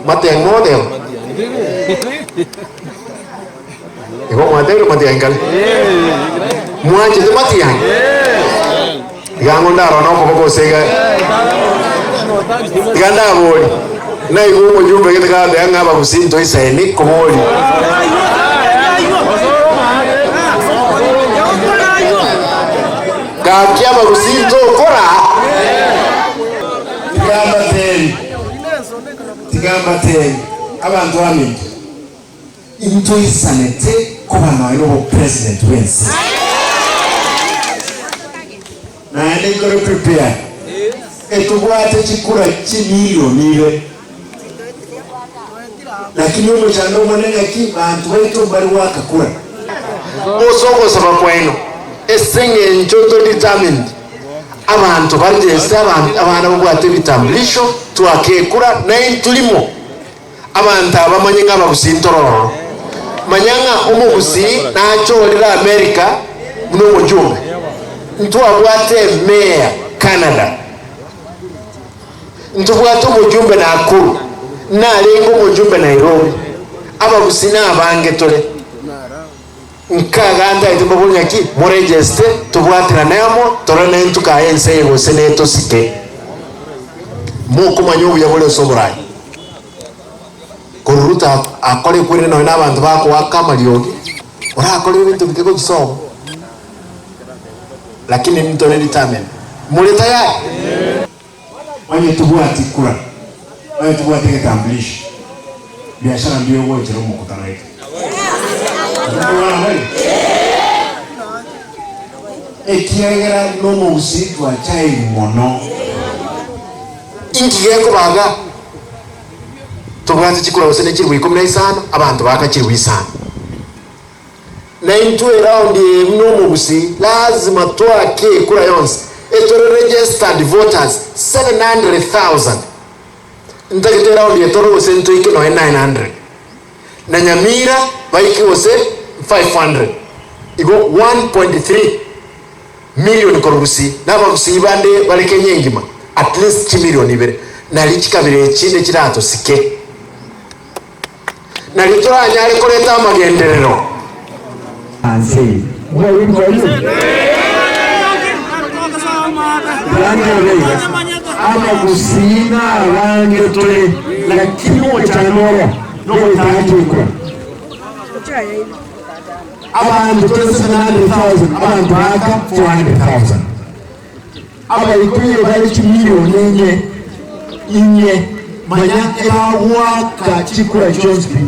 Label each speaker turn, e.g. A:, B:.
A: mateng model iko mateng mateng kali mwaje de mateng gangonda rono ko sega ganda boli na igo mujumbe kitaka de ngaba kusinto isaini ko boli kakiaba kusinto kora tigamba teni abantu bami into isanete kuba nayo president wensi na ene gore prepare etubwate chikura chimiliyoni ile lakini umuchando mwanenga ki bantu wetu bali wakakura osoko saba kweno esenge nchoto determined abantu barigesa abana bwate bitambulisho twakekura naye tulimo abantu abamanye ng'abagusintororo manyanga umugusi nacholera America muno mujumbe ntwabwate meya Canada ntubwate umujumbe Nakuru nalengo umujumbe Nairobi abagusi n'abange tole nkaganda itubabunya ki morejeste tubwatira namo torana ntuka yense yego seneto sike muko manyobu yabole soborai koruta akore kwire no n'abantu bako wakamalyogi ora akore ibintu bitego gisomo lakini mtone litamen mule tayari wanye tubwati kura wanye tubwati kitambulisho biashara ndio wewe jero mukutana hiki ekiagera no muzitu achai mono ingi yeko baga tubwate chikura usene chiri wikomera isano abantu bakachiri wisano na into around no mugusi lazima twake kura yonse etore registered voters 700,000 ndagite around etoro usento ikino 900 na Nyamira baiki wose 500 igo 1.3 million korusi n'abagusi bande baleke nyengima at least 1 million ibere nalichikabire chinde kirato sike nalitoranya ari koleta amagenderero
B: ansi abagusina abange tole lakini otanoro no otakikwa abantu 700,000 abantu baka 400,000 abayikuye bali miliyoni inye manya ebawa ka chikura chonspi